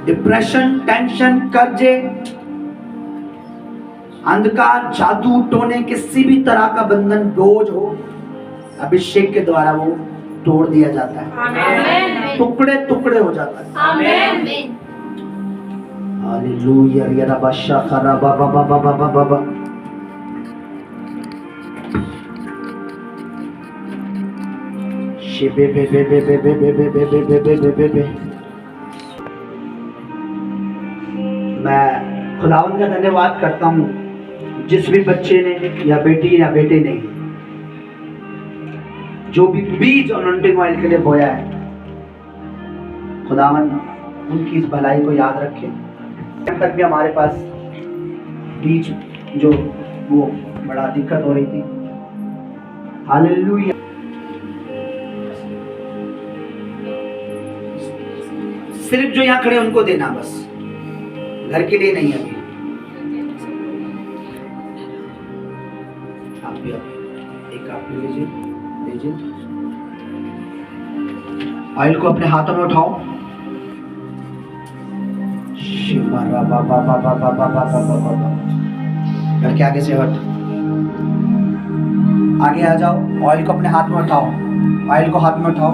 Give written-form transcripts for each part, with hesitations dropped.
Depression, tension, कर्जे, अंधकार, जादू टोने, किसी भी तरह का बंधन, बोझ हो, अभिषेक के द्वारा वो तोड़ दिया जाता है, टुकड़े टुकड़े हो जाता है। आमीन। हालेलुया। या रबा शखरा बाबा बाबा बाबा बाबा। शिबे बे बे बे बे बे बे बे बे बे बे बे बे बे। मैं खुदावंद का धन्यवाद करता हूँ, जिस भी बच्चे ने या बेटी या बेटे ने जो भी बीज अनॉइंटिंग ऑयल के लिए बोया है, खुदावंद उनकी इस भलाई को याद रखे। अब तक भी हमारे पास बीज जो वो बड़ा दिक्कत हो रही थी, हालेलुया। सिर्फ जो यहाँ खड़े उनको देना, बस घर के लिए नहीं। अभी आप भी एक आप भी लीजिए। ऑयल को अपने हाथों में उठाओ। घर के आगे से हट, आगे आ जाओ। ऑयल को अपने हाथ में उठाओ, ऑयल को हाथ में उठाओ।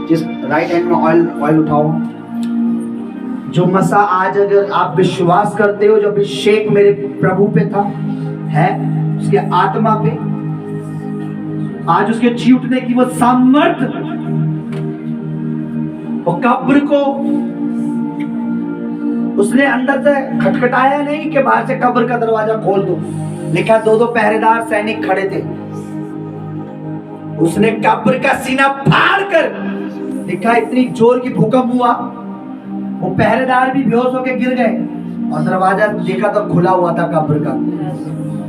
जिस राइट हैंड में ऑयल उठाओ। जो मसा आज अगर आप विश्वास करते हो, जो अभिषेक मेरे प्रभु पे था, है उसके आत्मा पे, आज उसके जी उठने की वो सामर्थ, वो कब्र को उसने अंदर से खटखटाया नहीं कि बाहर से कब्र का दरवाजा खोल दो। लिखा 2-2 पहरेदार सैनिक खड़े थे, उसने कब्र का सीना फाड़ कर, लिखा इतनी जोर की भूकंप हुआ, वो पहरेदार भी बेहोश होकर गिर गए और दरवाजा देखा तो खुला हुआ था कब्र का।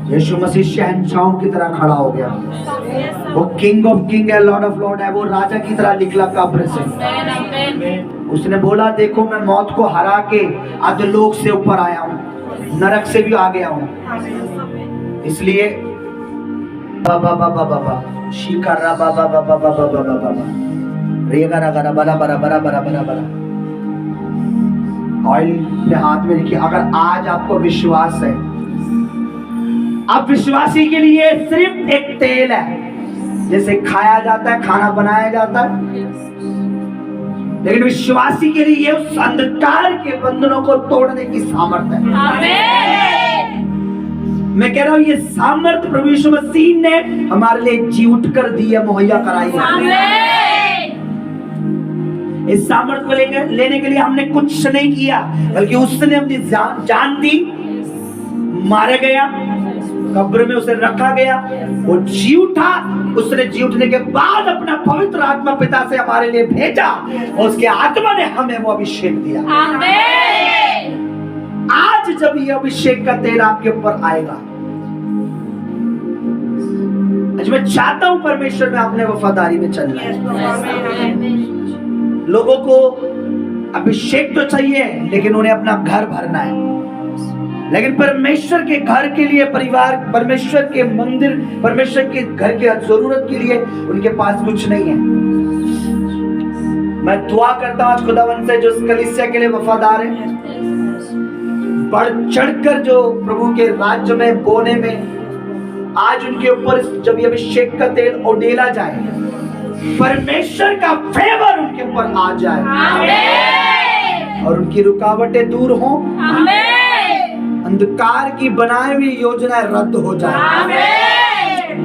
यीशु मसीह शहंशाहों की तरह खड़ा हो गया। वो किंग ऑफ किंग है, लॉर्ड ऑफ लॉर्ड है, वो राजा की तरह निकला कब्र से। उसने बोला, देखो मैं मौत को हरा के अधोलोक से ऊपर आया हूँ, नरक से भी आ गया हूँ। इसलिए बाबा बाबा बाबा शिकारा बाबा बाबा बाबा बाबा बाबा रेगा रगा बरा बरा बरा बरा बरा बरा। ऑयल में हाथ में देखिए। अगर आज आपको विश्वास है, आप विश्वासी के लिए सिर्फ एक तेल है, जैसे खाया जाता है, खाना बनाया जाता है, लेकिन विश्वासी के लिए उस अंधकार के बंधनों को तोड़ने की सामर्थ है। आमीन। मैं कह रहा हूं, ये सामर्थ प्रभु यीशु मसीह ने हमारे लिए जी उठ कर दी है, मुहैया कराई है। आमीन। इस सामर्थ को लेने के लिए हमने कुछ नहीं किया, बल्कि उसने अपनी जान दी, मारा गया, कब्र में उसे रखा गया, वो जी उठा। उसने जी उठने के बाद अपना पवित्र आत्मा पिता से हमारे लिए भेजा और उसके आत्मा ने हमें वो अभिषेक दिया। आमीन। आज जब ये अभिषेक का तेल आपके ऊपर आएगा, आज मैं चाहता हूं परमेश्वर में आपने वफादारी में चलना है। लोगों को अभिषेक तो चाहिए, लेकिन उन्हें अपना घर भरना है। लेकिन परमेश्वर के घर के लिए, परिवार, परमेश्वर के मंदिर, परमेश्वर के घर के जरूरत के लिए उनके पास कुछ नहीं है। मैं दुआ करता हूं आज खुदावंद से, जो इस कलीसिया के लिए वफादार है, बढ़ चढ़कर जो प्रभु के राज्य में बोने में, आज उनके ऊपर जब ये अभिषेक का तेल उडेला जाए, परमेश्वर का फेवर उनके ऊपर आ जाए। आमीन। और उनकी रुकावटें दूर हों। आमीन। अंधकार की बनाई हुई योजनाएं रद्द हो जाए। आमीन।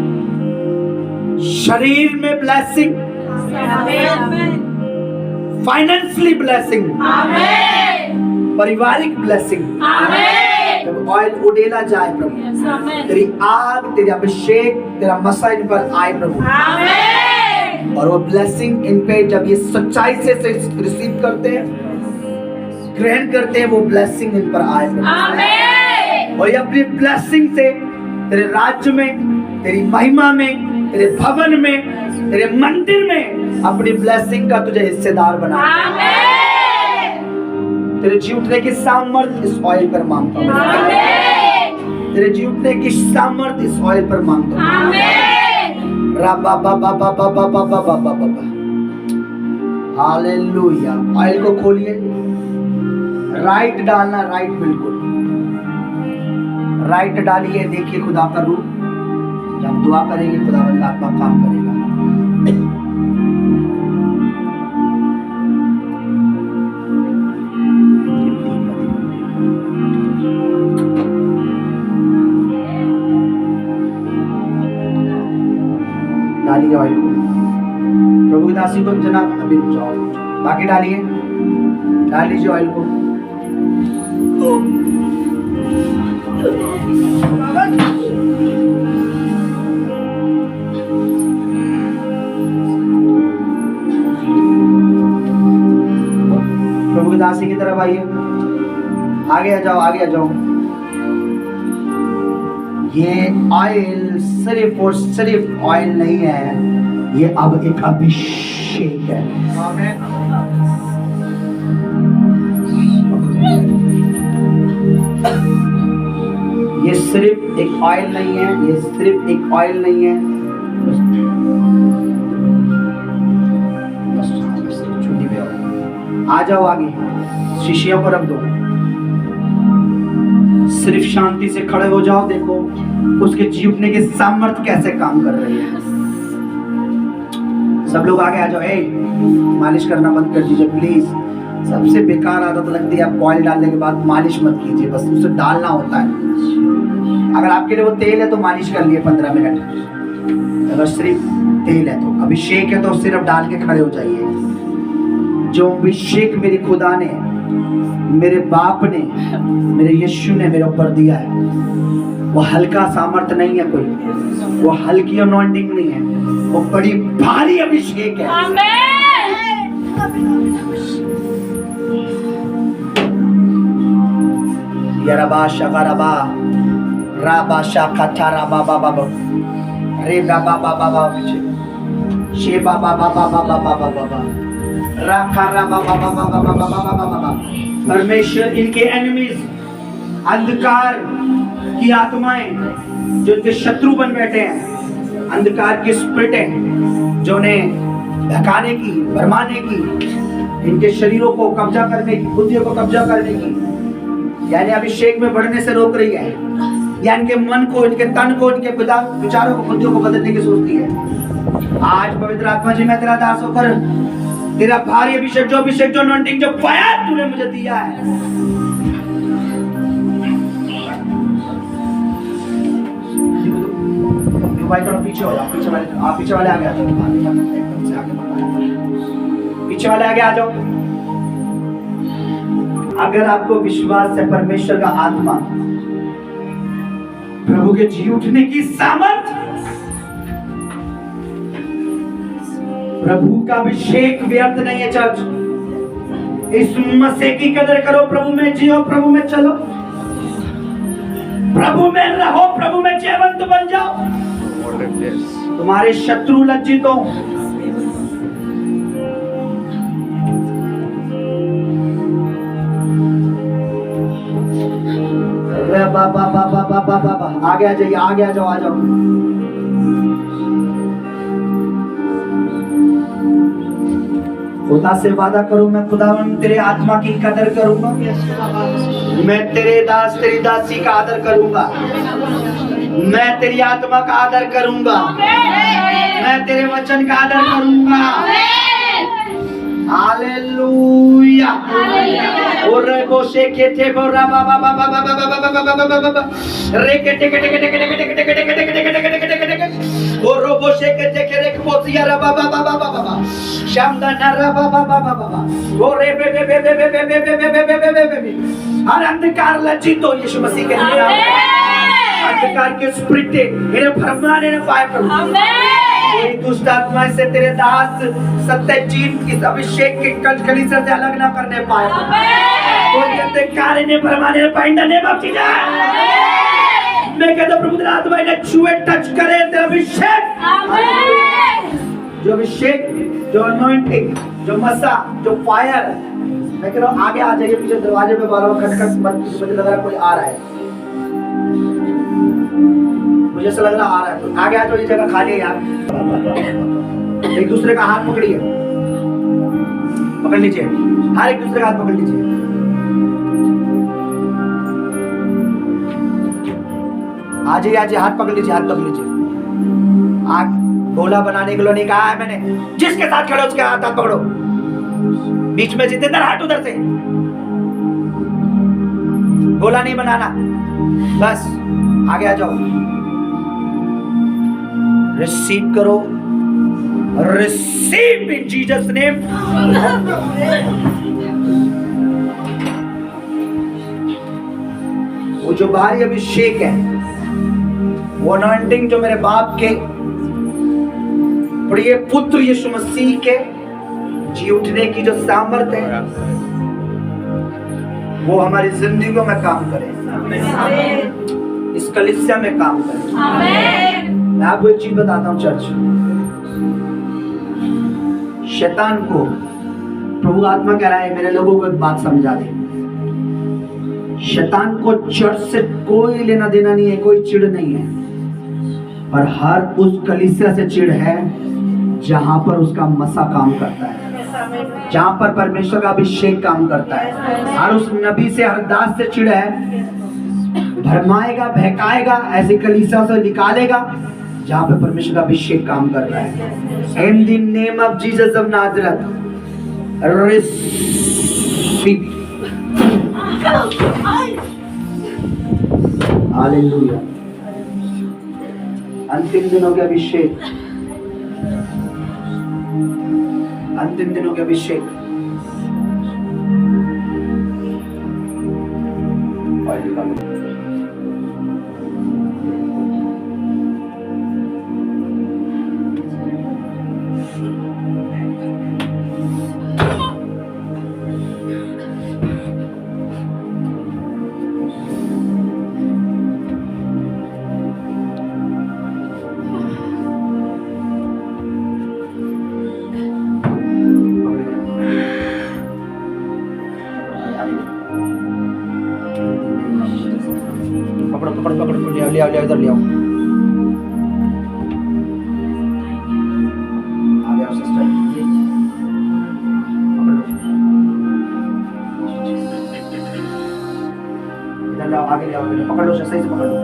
शरीर में ब्लेसिंग, फाइनेंशियली ब्लेसिंग, पारिवारिक ब्लेसिंग, जब ऑयल उडेला जाए प्रभु, तेरी आग, तेरा अभिषेक, तेरा मसा इन पर आए प्रभु, और वो ब्लेसिंग इन पे जब ये सच्चाई से रिसीव करते हैं, ग्रहण करते हैं, वो ब्लेसिंग इन पर आए प्रभु। और ये अपनी ब्लेसिंग से तेरे राज्य में, तेरी महिमा में, तेरे भवन में, तेरे मंदिर में अपनी ब्लेसिंग का तुझे हिस्सेदार बना। तेरे जी उठने की सामर्थ इस ऑयल पर मांगता हूँ। तेरे जी उठने की सामर्थ इस ऑयल पर मांगता हूँ। हालेलुया। ऑयल को खोलिए। राइट डालना, राइट, बिल्कुल राइट डालिए। देखिए खुदा का रूप, जब दुआ करेंगे खुदा का आत्मा काम करेगा। डालिए ऑयल को, प्रभु की दासी को जनाब अभी जाओ, बाकी डालिए, डाल लीजिए ऑयल को। प्रभु की दासी की तरफ आइए, आगे आ जाओ, आगे आ जाओ। ये ऑयल सिर्फ और सिर्फ ऑयल नहीं है, ये अब एक अभिषेक है। ये सिर्फ एक ऑयल नहीं है, ये सिर्फ एक ऑयल नहीं है। छुट्टी पे आ जाओ, आगे शीशियों को रख दो, सिर्फ शांति से खड़े हो जाओ। देखो उसके जीवने के सामर्थ्य कैसे काम कर रही है। सब लोग आगे आ जाओ। मालिश करना बंद कर दीजिए प्लीज। सबसे बेकार आदत लगती है, आप ऑयल डालने के बाद मालिश मत कीजिए, बस उसे डालना होता है। अगर आपके लिए वो तेल है तो मालिश कर लिए 15 मिनट। अगर सिर्फ तेल है तो, अभिषेक है तो सिर्फ डाल के खड़े हो जाइए। जो अभिषेक मेरे खुदा ने, मेरे बाप ने, मेरे यीशु ने मेरे ऊपर दिया है, वो हल्का सामर्थ्य नहीं है कोई, वो हल्की अनॉइंटिंग नहीं है, वो बड़ी भारी अभिषेक है। यरबा शगरबा राबा शाखा राबा बाबा रे बाबा बाबा बाबा शे बाबा बाबा बाबा बाबा बाबा राखा राबा बाबा बाबा बाबा बाबा बाबा। परमेश्वर इनके एनिमीज, अंधकार की आत्माएं जो इनके शत्रु बन बैठे हैं, अंधकार की स्पिरिटें जो उन्हें भगाने की, भरमाने की, इनके शरीरों को कब्जा करने की, बुद्धियों को कब्जा करने की, यानी अभिषेक में बढ़ने से रोक रही है, या इनके मन को, इनके तन को, इनके विचारों को, बुद्धियों को बदलने की सोचती है। आज पवित्र आत्मा जी, मैं तेरा दास होकर तेरा भारी अभिषेक, जो अभिषेक, जो अनॉइंटिंग, जो फायर तूने मुझे दिया है, भाई थोड़ा पीछे हो जाओ, पीछे वाले आप, पीछे वाले आगे आ जाओ, पीछे वाले आगे आ जाओ। अगर आपको विश्वास है परमेश्वर का आत्मा, प्रभु के जी उठने की सामर्थ, प्रभु का अभिषेक व्यर्थ नहीं है। चर्च, इस मसीह की कदर करो, प्रभु में जियो, प्रभु में चलो, प्रभु में रहो, प्रभु में जयवंत बन जाओ। तुम्हारे शत्रु लज्जित हो। बाबा बाबा बाबा बाबा आगे आ जाइए, आगे आ जाओ, आ जाओ। खुदा से वादा करूं, मैं खुदावन तेरे आत्मा की कदर करूंगा, मैं तेरे दास, तेरी दासी का आदर करूंगा, मैं तेरी आत्मा का आदर करूंगा, मैं तेरे वचन का आदर करूंगा। हालेलुया। और बोशे के थे बोरा बाबा बाबा बाबा बाबा बाबा बाबा रे के टे के टे के टे के टे के टे के टे के टे के टे के टे के टे के और बोशे के टे के रे बोसिया रा बाबा बाबा बाबा शामदा नरा बाबा बाबा बाबा और रे बे बे बे बे बे बे बे बे बे बे बे बे हर अंधकार लज्जित हो यीशु मसीह के नाम में। अंधकार के स्पिरिट इन्हें भरमाने न पाए प्रभु। कोई दुष्ट आत्मा से तेरे दास सत्य जीव की अभिषेक के कलकली से अलग ना करने पाए। कोई अंधकार इन्हें भरमाने न पाए। इन द नेम ऑफ जीसस मैं कहता प्रभु तेरा आत्मा इन्हें छुए, टच करे, तेरा अभिषेक, जो अभिषेक, जो अनॉइंटिंग, जो मसा, जो फायर, मैं कह रहा हूँ आगे आ जाइए। पीछे दरवाजे पे बार-बार खटखट मत, मुझे लग रहा है कोई आ रहा है, मुझे ऐसा लग रहा आ रहा है। तो आगे आ जाओ, ये जगह खाली है यार। एक दूसरे का हाथ पकड़िए, पकड़ लीजिए, हर एक दूसरे का हाथ पकड़ लीजिए। आज ही हाथ पकड़ लीजिए, हाथ पकड़ लीजिए। आग गोला बनाने के लिए नहीं कहा है मैंने, जिसके साथ खड़े उसके हाथ पकड़ो। बीच में जितेंद्र हट उधर से, गोला नहीं बनाना, बस आगे आ जाओ। रिसीव करो, रिसीव इन जीसस नेम। वो जो भारी अभिषेक है, वो अनॉइंटिंग जो मेरे बाप के प्रिय पुत्र यीशु मसीह के जी उठने की जो सामर्थ्य है, वो हमारी जिंदगियों में काम करे, इस कलीसिया में काम करे। मैं आपको एक चीज बताता हूं चर्च, शैतान को प्रभु आत्मा कह रहा है मेरे लोगों को एक बात समझा दे। शैतान को चर्च से कोई लेना देना नहीं है, कोई चिढ़ नहीं है, पर हर उस कलीसिया से चिढ़ है जहां पर उसका मसा काम करता है, जहां पर परमेश्वर का अभिषेक काम करता है। हर उस नबी से, हर दास से चिढ़ है, भरमाएगा, बहकाएगा, ऐसी कलीसिया से निकालेगा जहां पे परमेश्वर का अभिषेक काम कर रहा है। इन the name of Jesus of Nazareth, receive. Hallelujah. अंतिम दिनों के अभिषेक, अंतिम दिनों के अभिषेक। ले आओ, इधर ले आओ। आ जाओ सिस्टर, इधर लाओ, आगे ले आओ, पकड़ लो, सही से पकड़ लो।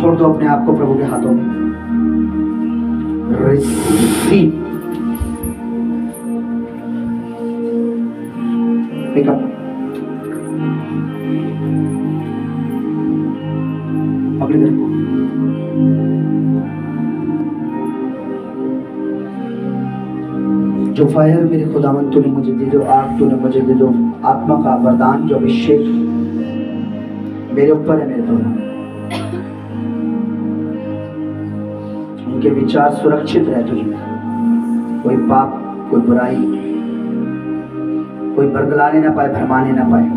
छोड़ दो अपने आप को प्रभु के हाथों में। रिसीव, पिकअप, पकड़ मेरे को। जो फायर मेरे खुदावन तूने मुझे दी, जो आग तूने मुझे दी, जो आत्मा का वरदान, जो अभिषेक मेरे ऊपर है, मेरे प्रभु, उनके विचार सुरक्षित रहे तुझ में। कोई पाप, कोई बुराई, कोई बरगलाने ना पाए, भरमाने ना पाए।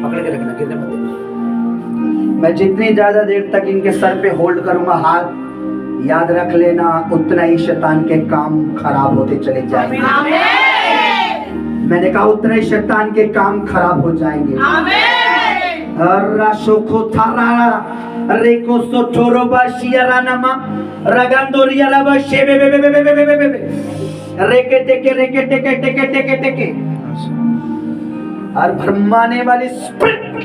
पकड़ के रखना, गिरने मत देना। मैं जितनी ज्यादा देर तक इनके सर पे होल्ड करूंगा हाथ, याद रख लेना उतना ही शैतान के काम खराब होते चले जाएंगे। मैंने कहा उतना ही शैतान के काम खराब हो जाएंगे। और भरमाने वाली स्पिरिट,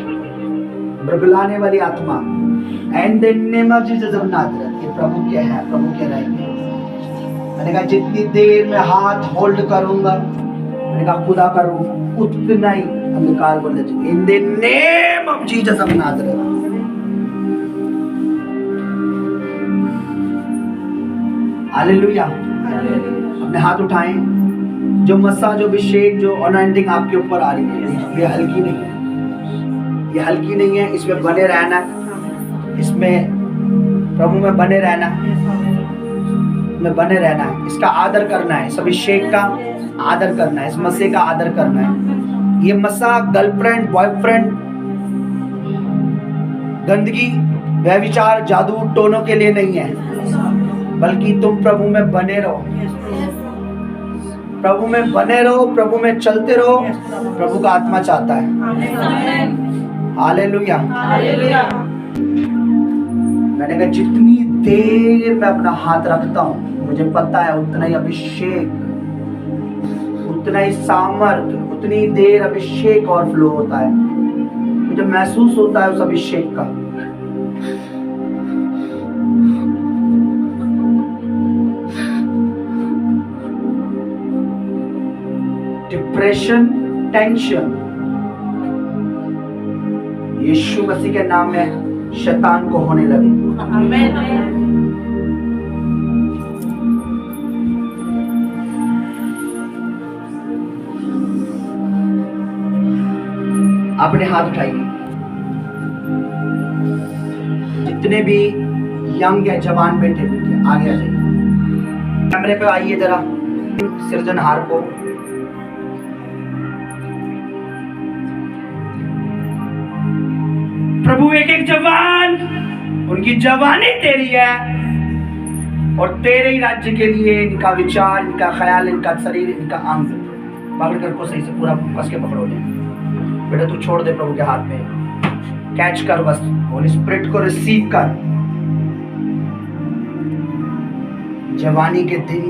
बरगलाने वाली आत्मा, and the name of Jesus of Nazareth, ये प्रभु क्या है, प्रभु क्या रहेंगे। मैंने कहा जितनी देर में हाथ होल्ड करूंगा, मैंने कहा खुदा करूं, उतना ही अंधकार को ले जाए। इन the name of Jesus of Nazareth. Hallelujah. अपने हाथ उठाएं। जो मसा, जो अभिषेक, जो अनॉइंटिंग आपके ऊपर आ रही है, ये हल्की नहीं है, ये हल्की नहीं है। इसमें बने रहना, इसमें प्रभु में बने रहना, में बने रहना है। इसका आदर करना है, इस अभिषेक का आदर करना है, इस मसे का आदर करना है। ये मसा गर्लफ्रेंड, बॉयफ्रेंड, गंदगी, व्यभिचार, जादू टोनों के लिए नहीं है, बल्कि तुम प्रभु में बने रहो। प्रभु में बने रहो, प्रभु में चलते रहो। प्रभु का आत्मा चाहता है। हालेलुया। मैंने कहा जितनी देर मैं अपना हाथ रखता हूं, मुझे पता है उतना ही अभिषेक, उतना ही सामर्थ, उतनी देर अभिषेक और फ्लो होता है। मुझे महसूस होता है उस अभिषेक का। डिप्रेशन, टेंशन, यीशु मसीह के नाम में शैतान को होने लगे। अपने हाथ उठाइए। जितने भी यंग है, जवान बेटे बेटे, आगे आ जाइए। कैमरे पे आइए जरा। सृजनहार को प्रभु एक एक जवान, उनकी जवानी तेरी है और तेरे ही राज्य के लिए इनका विचार, इनका ख्याल, इनका शरीर, इनका अंग पकड़ कर को सही से पूरा कस के पकड़ो ले। बेटा तू छोड़ दे प्रभु के हाथ में, कैच कर बस, होली स्पिरिट को रिसीव कर। जवानी के दिन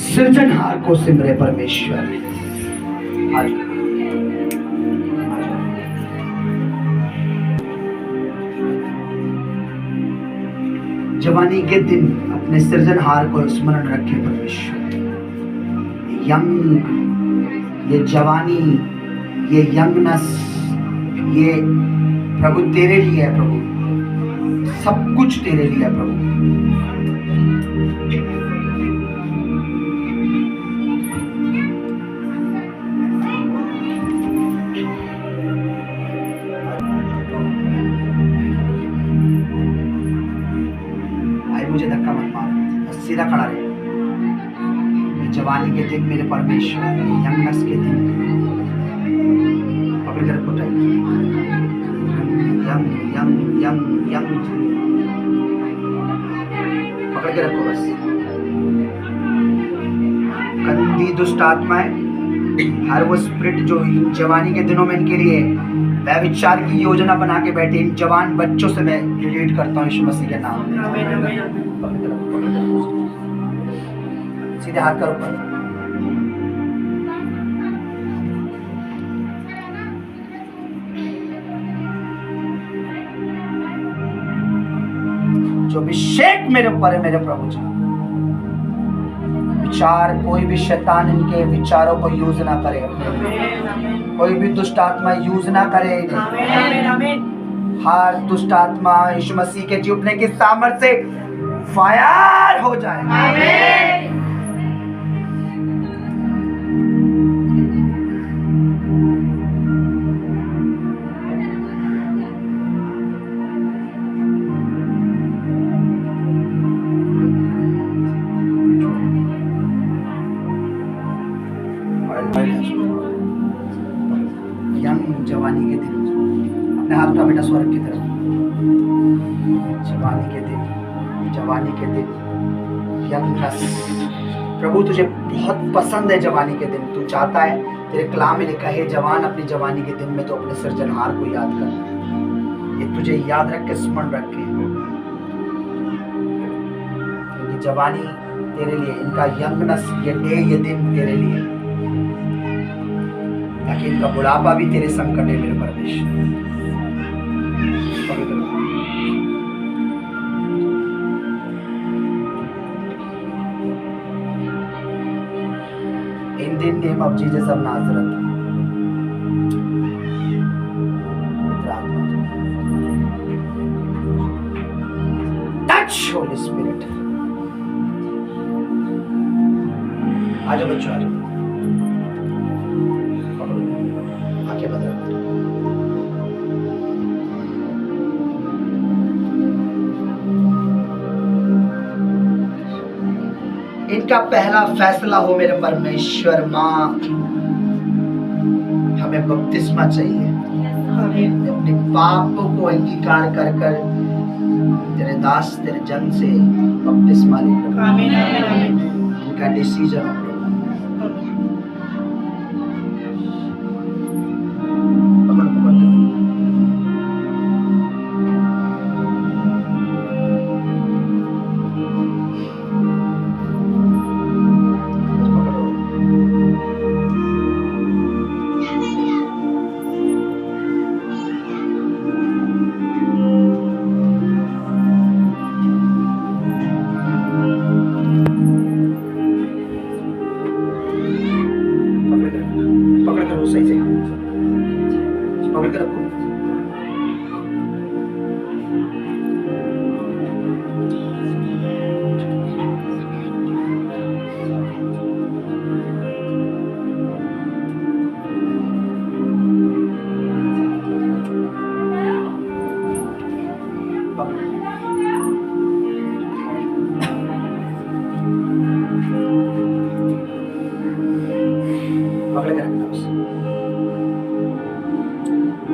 सृजनहार को सिमरे परमेश्वर। आज जवानी के दिन अपने सृजनहार को स्मरण रखे परमेश्वर। यंग, ये जवानी, ये यंगनेस, ये प्रभु तेरे लिए है। प्रभु सब कुछ तेरे लिए है प्रभु। मुझे धक्का मत मार, सीधा खड़ा रहे। जवानी के दिन मेरे परमेश्वर, यंगनेस के दिन पकड़ कर रखो। यंग यंग यंग यंग पकड़ के रखो बस। गंदी दुष्ट आत्माएं, हर वो स्पिरिट जो इन जवानी के दिनों में इनके लिए वह विचार की योजना बना के बैठे, इन जवान बच्चों से मैं डिलीट करता हूँ यीशु मसीह के नाम में। सीधे हाथ करो ऊपर। जो अभिषेक मेरे ऊपर है मेरे प्रभु जी, विचार, कोई भी शैतान इनके विचारों को यूज ना करे, कोई भी दुष्ट आत्मा यूज ना करे इन्हें। हर दुष्ट आत्मा यीशु मसीह के जीवने की सामर्थ्य से फायर हो जाए। जवानी के दिन अपने हाथ उठा बेटा स्वर्ग की तरफ। जवानी के दिन, जवानी के दिन, यंगनेस। प्रभु तुझे बहुत पसंद है जवानी के दिन। तू चाहता है, तेरे कलाम में लिखा है, जवान अपनी जवानी के दिन में तो अपने सृजनहार को याद कर। ये तुझे याद रख के, स्मरण रख के, क्योंकि जवानी तेरे लिए, इनका यंगनेस, ये डे, ये दिन तेरे लिए, ताकि इनका बुढ़ापा भी तेरे संग कटे मेरे परमेश्वर। In the name of Jesus of Nazareth, touch Holy Spirit। आजा बच्चों, आजा, आके बदल। इनका पहला फैसला हो मेरे परमेश्वर। माँ, हमें बपतिस्मा चाहिए। अपने पाप को अंगीकार कर कर तेरे दास, तेरे जन से बपतिस्मा लेकर। इनका डिसीजन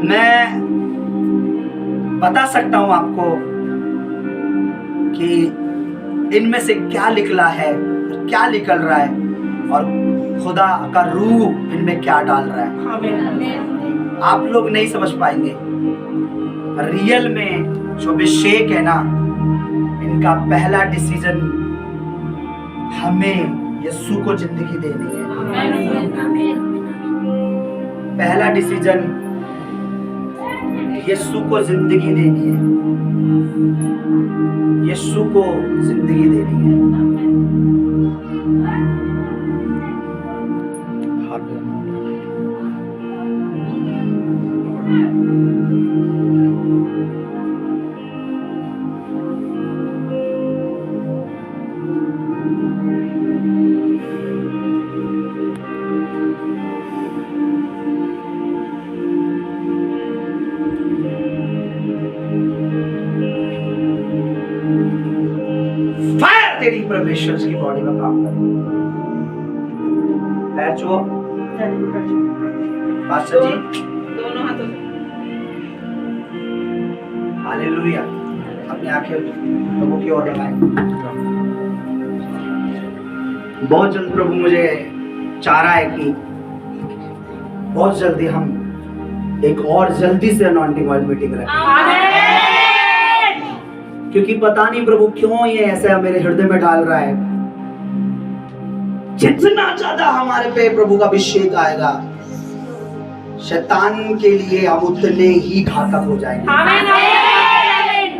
मैं बता सकता हूं आपको कि इनमें से क्या निकला है, क्या निकल रहा है और खुदा का रूह इनमें क्या डाल रहा है। आप लोग नहीं समझ पाएंगे। रियल में जो अभिषेक है ना, इनका पहला डिसीजन हमें यीशु को जिंदगी देनी है। पहला डिसीजन यीशु को जिंदगी देनी है। यीशु को जिंदगी देनी है। तेरी परमेश्वर की बॉडी में काम करे। पैर छुओ पास्टर जी, दोनों हाथों से। हालेलुया। अपनी आंखें प्रभु की ओर लगाएं। बहुत जल्द प्रभु मुझे चाह रहा है कि बहुत जल्दी हम एक और जल्दी से अनॉइंटिंग ऑयल मीटिंग रखें। क्योंकि पता नहीं प्रभु क्यों ये ऐसा मेरे हृदय में डाल रहा है। जितना ज्यादा हमारे पे प्रभु का अभिषेक आएगा, शैतान के लिए हम उतने ही घातक हो जाएंगे।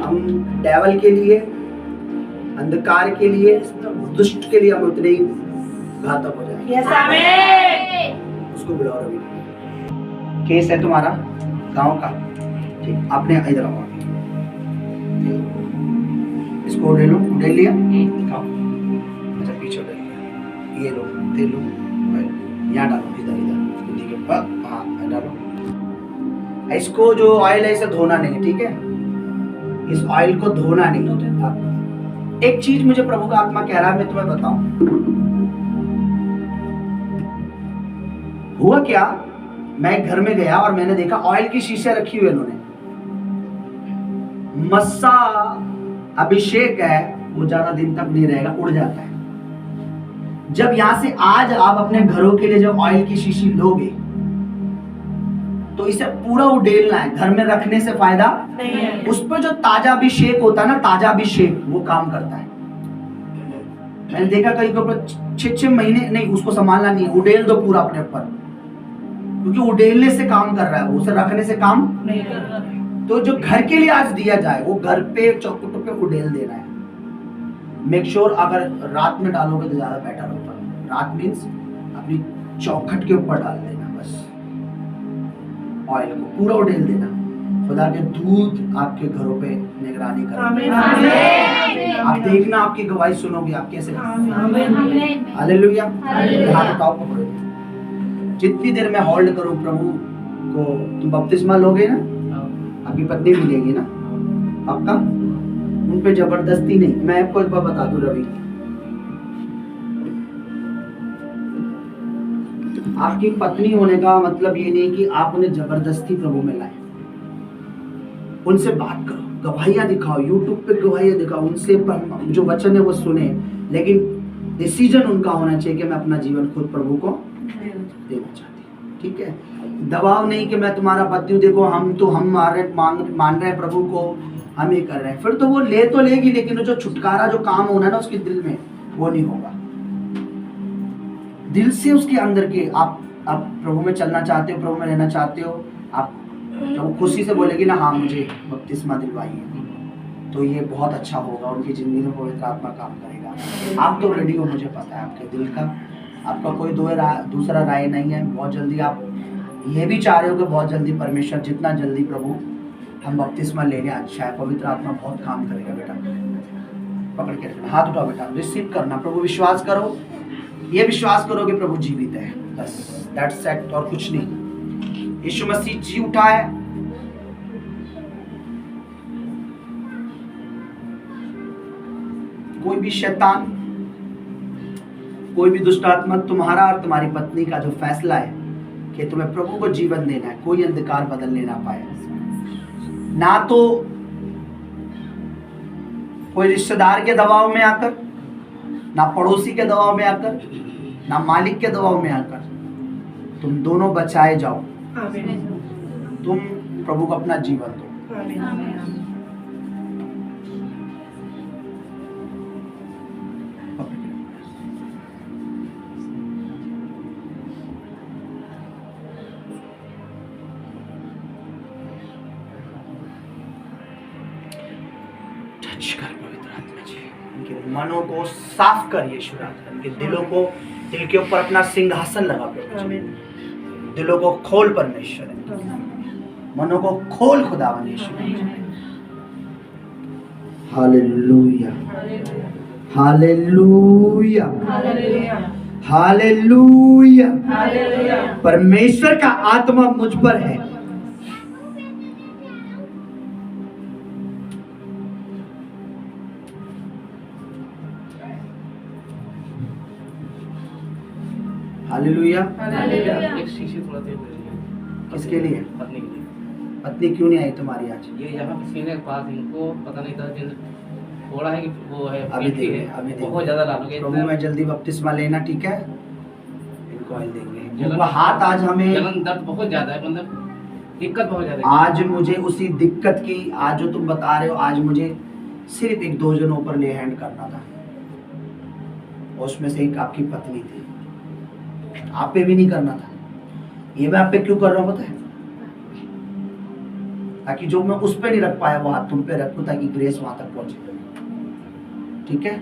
हम डेविल के लिए, अंधकार के लिए, दुष्ट के लिए हम उतने ही घातक हो जाएंगे। उसको बुलाओ रवि। केस है तुम्हारा गांव का, ठीक, आपने इधर आओ। इसको ले लो, ले लिया, दिखाओ। अच्छा पीछे ले लिया, ये लो, दे लो, यहाँ डालो, इधर इधर, ठीक है, हाँ डालो। इसको जो ऑयल है इसे धोना नहीं, ठीक है, इस ऑयल को धोना नहीं। एक चीज मुझे प्रभु का आत्मा कह रहा है, मैं तुम्हें बताऊं। हुआ क्या, मैं घर में गया और मैंने देखा ऑयल की शीशे रखी हुई इन्होंने। मस्सा अभिषेक है वो ज्यादा दिन तक नहीं रहेगा, उड़ जाता है। जब यहां से आज आप अपने घरों के लिए जब ऑयल की शीशी लोगे तो इसे पूरा उड़ेलना है, घर में रखने से फायदा नहीं है। उस पर जो ताजा अभिषेक होता है ना, ताजा अभिषेक वो काम करता है। मैंने देखा कहीं के ऊपर 6-6 महीने नहीं, उसको संभालना नहीं है, उड़ेल दो पूरा अपने ऊपर, क्योंकि उड़ेलने से काम कर रहा है, उसे रखने से काम नहीं कर रहा। तो जो घर के लिए आज दिया जाए वो घर पे चौखटों पे उड़ेल देना है। मेक श्योर अगर रात में डालोगे तो ज्यादा बेटर होता है। रात मीन्स अपनी चौखट के ऊपर डाल देना, बस ऑयल को पूरा उड़ेल देना। खुदा के दूत आपके घरों पे निगरानी करेंगे। आप देखना, आपकी गवाही सुनोगे आप कैसे। हालेलुया। हाथ उठाओ, पकड़ो। जितनी देर मैं होल्ड करूं प्रभु को, तुम बपतिस्मा लोगे ना, आपकी पत्नी मिलेगी ना, पक्का? उन पे जबरदस्ती नहीं। मैं आपको एक बार बता दूं रवि, आपकी पत्नी होने का मतलब ये नहीं कि आप उन्हें जबरदस्ती प्रभु में लाए। उनसे बात करो, गवाहियां दिखाओ, यूट्यूब पे गवाहियां दिखाओ, उनसे जो वचन है वो सुने, लेकिन डिसीजन उनका होना चाहिए कि मैं अपना जीवन खुद प्रभु को देना चाहती हूँ, ठीक है? दबाव नहीं कि मैं तुम्हारा पति हूँ, देखो हम मान रहे हैं प्रभु को, हम ये कर रहे हैं। फिर तो वो ले तो लेगी, लेकिन जो छुटकारा जो काम होना है ना उसके दिल में, वो नहीं होगा। दिल से उसके अंदर के आप प्रभु में चलना चाहते हो, प्रभु में रहना चाहते हो, आप जब खुशी से बोलेगी ना हाँ मुझे बपतिस्मा दिलवाइए, तो ये बहुत अच्छा होगा, उनकी जिंदगी में पवित्र आत्मा काम करेगा। आप तो रेडी हो, मुझे पता है आपके दिल का, आपका कोई दूसरा राय नहीं है। बहुत जल्दी आप ये भी चाह रहे हो कि बहुत जल्दी परमेश्वर, जितना जल्दी प्रभु हम बपतिस्मा लेने, अच्छा है, पवित्र आत्मा बहुत काम करेगा। बेटा पकड़ के रखना, हाथ उठाओ बेटा, रिसीव करना। प्रभु विश्वास करो, ये विश्वास करो कि प्रभु जीवित है, बस दैट्स इट, और कुछ नहीं। यीशु मसीह जी उठा है। कोई भी शैतान, कोई भी दुष्ट आत्मा तुम्हारा और तुम्हारी पत्नी का जो फैसला है कि तुम्हें प्रभु को जीवन देना है, कोई अंधकार बदलने ना पाए। ना तो कोई रिश्तेदार के दबाव में आकर, ना पड़ोसी के दबाव में आकर, ना मालिक के दबाव में आकर, तुम दोनों बचाए जाओ। तुम प्रभु को अपना जीवन दो। उनके मनों को साफ कर यीशु राजा, उनके दिलों को, दिल के ऊपर अपना सिंहासन लगा प्रभु। दिलों को खोल परमेश्वर, मनों को खोल खुदावन यीशु। Hallelujah, hallelujah, hallelujah. परमेश्वर का आत्मा मुझ पर है। हालेलुया। एक शीशी थोड़ा तेल दे दीजिए। किसके लिए? पत्नी के लिए। पत्नी क्यों नहीं आई तुम्हारी आज? ये यहाँ पे सीने के पास इनको पता नहीं था, दिन थोड़ा है कि वो है अभी मिट्टी देंगे, है, अभी देंगे। बहुत ज्यादा डालोगे। प्रभु में जल्दी बपतिस्मा लेना, ठीक है? इनको ऑयल देंगे। जलन- उनका हाथ आज हमें, जलन दर्द बहुत ज्यादा है, मतलब दिक्कत बहुत ज्यादा है। आज मुझे उसी दिक्कत की, आज जो तुम बता रहे हो, आज मुझे सिर्फ एक दो जनों पर ले हैंड करना था। उसमें से एक आपकी पत्नी थी, आप पे भी नहीं करना था। ये मैं आप पे क्यों कर रहा हूँ पता है? ताकि जो मैं उस पे नहीं रख पाया वो हाथ तुम पे रखूं, ताकि ग्रेस वहां तक पहुंचे। ठीक है?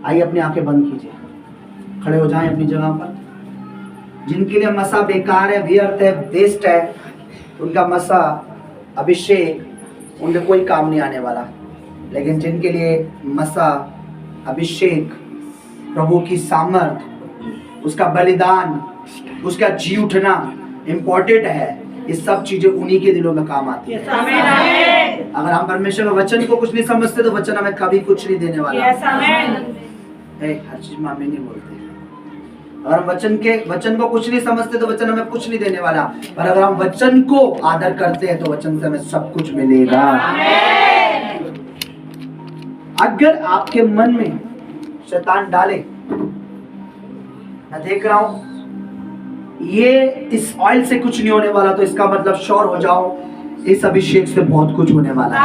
आइए अपनी आंखें बंद कीजिए, खड़े हो जाएं अपनी जगह पर। जिनके लिए मसा बेकार है, व्यर्थ है, वेस्ट है, उनका मसा, अभिषेक उनके कोई काम नहीं आने वाला। लेकिन जिनके लिए मसा, अभिषेक, प्रभु की सामर्थ, उसका बलिदान, उसका जी उठना इम्पोर्टेंट है, ये सब चीजें उन्हीं के दिलों में काम आती है। अगर हम परमेश्वर के वचन को कुछ नहीं समझते तो वचन हमें कभी कुछ नहीं देने वाला। हर चीज में हमें नहीं बोलते। अगर हम वचन को कुछ नहीं समझते तो वचन हमें कुछ नहीं देने वाला। पर अगर हम वचन को आदर करते हैं तो वचन से हमें सब कुछ मिलेगा। अगर आपके मन में शैतान डाले, मैं देख रहा हूं ये इस ऑयल से कुछ नहीं होने वाला, तो इसका मतलब श्योर हो जाओ इस अभिषेक से बहुत कुछ होने वाला है।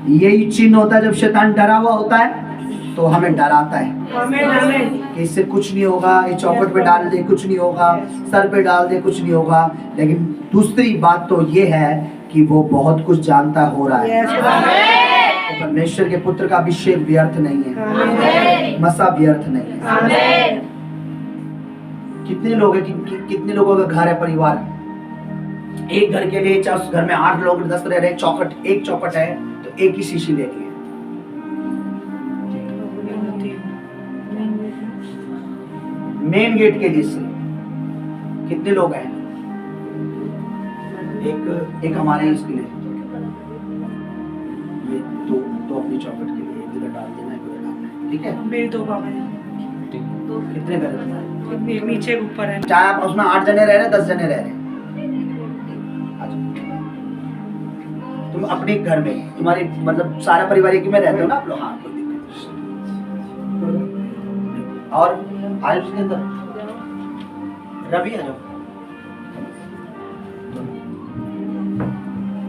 यही चिन्ह होता है जब शैतान डरा हुआ होता है तो हमें डराता है कि इससे कुछ नहीं होगा, ये चौखट पे डाल दे कुछ नहीं होगा, सर पे डाल दे कुछ नहीं होगा। लेकिन दूसरी बात तो ये है कि वो बहुत कुछ जानता हो रहा है। तो परमेश्वर के पुत्र का अभिषेक व्यर्थ नहीं है, मसा व्यर्थ नहीं है। कितने लोग हैं, कितने लोगों का घर है, परिवार है, एक घर के लिए चाहे उस घर में 8 लोग 10 रह रहे, एक चौखट है तो एक ही शीशी लेनी है। मेन गेट के लिए से कितने लोग हैं? एक हमारे इसके लिए, ये दो अपनी चौखट के लिए, एक इधर डाल देना, एक उधर डालना है। ठीक है? मेरे 2 बाबा हैं। कितने घर है तुम्हारे? नीचे ऊपर है। चाहे आप उसमें 8 जने रह रहे, 10 जने रह रहे, तुम अपने घर में, तुम्हारी मतलब सारा परिवार एक में रहते हो ना आप लोग? हाँ, कोई दिक्कत नहीं। और आज उसके अंदर रवि आ जाओ।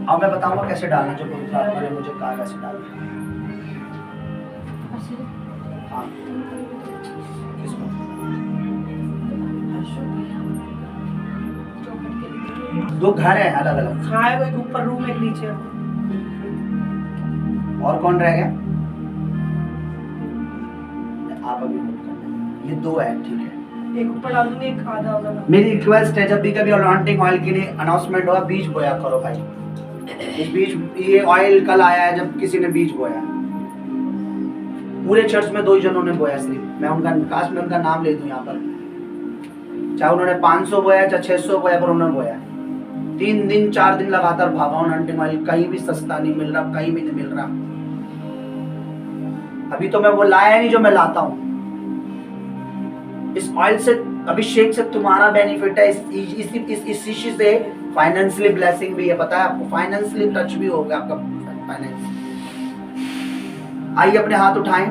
अब मैं बताऊंगा कैसे डालना, जो पवित्र आत्मा ने मुझे कहा कैसे डालना। हाँ, किसको? दो घर है अलग अलग। हाँ, एक ऊपर रूम, एक नीचे। और कौन रह गया? आप अभी नोट करना, ये 2 है। ठीक है, एक ऊपर डाल दूंगी, एक आधा होगा। मेरी रिक्वेस्ट है, जब भी कभी अलॉन्टिंग ऑयल के लिए अनाउंसमेंट हुआ, बीज बोया करो भाई। इस बीज, ये ऑयल कल आया है जब किसी ने बीज बोया। पूरे चर्च में 2 जनों ने बोया सिर्फ। मैं उनका काश में उनका नाम ले दूं यहाँ पर, चाहे उन्होंने 500 बोया चाहे 600 बोया, पर उन्होंने बोया। 3 दिन 4 दिन लगातार भागा अनॉइंटिंग ऑयल, कहीं भी सस्ता नहीं मिल रहा, कहीं भी नहीं मिल रहा। अभी तो मैं वो लाया नहीं जो मैं लाता हूँ। इस ऑयल से, अभिषेक से तुम्हारा बेनिफिट है। इस शिष्य से फाइनेंशियली ब्लेसिंग भी है, पता है आपको, फाइनेंशियली टच भी होगा आपका फाइनेंस। आइए अपने हाथ उठाएं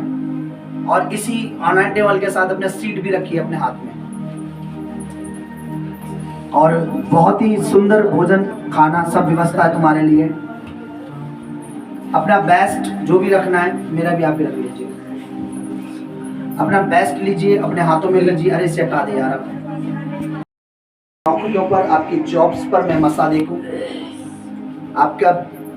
और इसी अनॉइंटिंग ऑयल के साथ अपना सीड भी रखिए अपने हाथ में। और बहुत ही सुंदर भोजन खाना सब व्यवस्था है तुम्हारे लिए। अपना बेस्ट जो भी रखना है, मेरा भी आप भी रख लीजिए। अपना बेस्ट लीजिए, अपने हाथों में लीजिए। अरे से हटा दे यार, नौकरियों पर, आपकी जॉब्स पर मैं मसा देखूं। आपका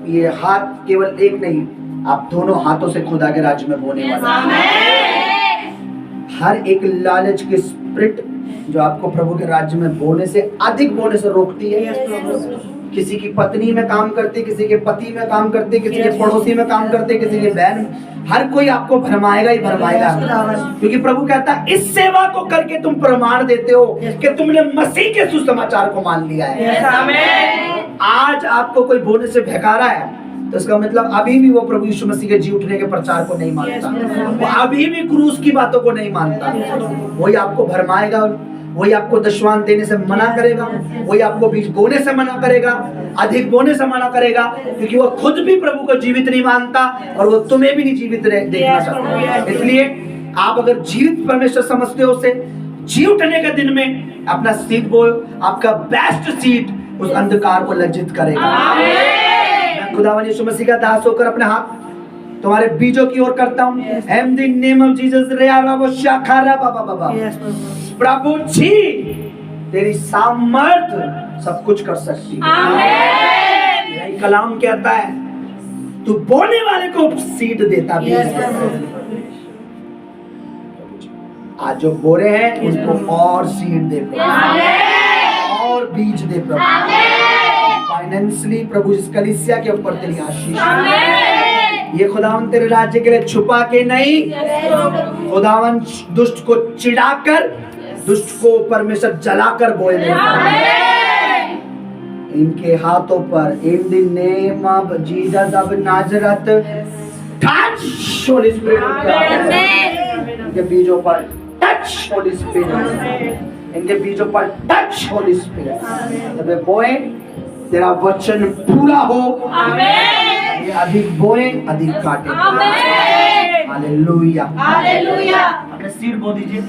ये हाथ केवल एक नहीं, आप दोनों हाथों से खुदा के राज्य में बोने वाले हैं। हर एक लालच की स्पिरिट जो आपको प्रभु के राज्य में बोने से, अधिक बोने से रोकती है। किसी की पत्नी में काम करती, किसी के पति में काम करती, किसी के पड़ोसी में काम करती, किसी की बहन, हर कोई आपको भरमाएगा ही भरमाएगा। क्योंकि प्रभु कहता है इस सेवा को करके तुम प्रमाण देते हो कि तुमने मसीह के सुसमाचार को मान लिया है। आज आपको कोई बोने से भगारा है तो इसका मतलब अभी भी वो प्रभु यीशु मसीह के जी उठने के प्रचार को नहीं मानता, वो अभी भी क्रूस की बातों को नहीं मानता। वही आपको भरमाएगा, वही आपको दशवान देने से मना करेगा, वही आपको बीज बोने से मना करेगा, अधिक बोने से मना करेगा, क्योंकि वो खुद भी प्रभु को जीवित नहीं मानता और वो तुम्हें भी नहीं जीवित देखना चाहता। इसलिए आप अगर जीवित परमेश्वर समझते हो, उसे जी उठने के दिन में अपना सीड बोल, आपका बेस्ट सीड उस अंधकार को लज्जित करेगा। मैं खुदावन यीशु मसीह का दास होकर अपने हाथ तुम्हारे बीजों की ओर करता हूँ। In the name of Jesus प्रभु जी तेरी सामर्थ सब कुछ कर सकती है। यही कलाम कहता है, तू बोने वाले को सीड देता भी है। आज जो बोरे हैं उनको और सीड दे प्रभु, और बीज दे प्रभु। फाइनेंशियली प्रभु इस कलीसिया के ऊपर तेरी आशीष, ये खुदावन तेरे राज्य के लिए छुपा के नहीं, खुदावन दुष्ट को चिढ़ाकर, दुष्ट को परमेश्वर जलाकर बोल देता है। इनके हाथों पर इन the name of Jesus of नाजरत touch Holi spirit, इनके बीजों पर टच होली स्पिरिट, इनके बीजों पर टच होली स्पिरिट। जब बोए तेरा वचन पूरा हो, ये अधिक बोए अधिक काटे। Hallelujah, hallelujah. अपने सीड बो दीजिए।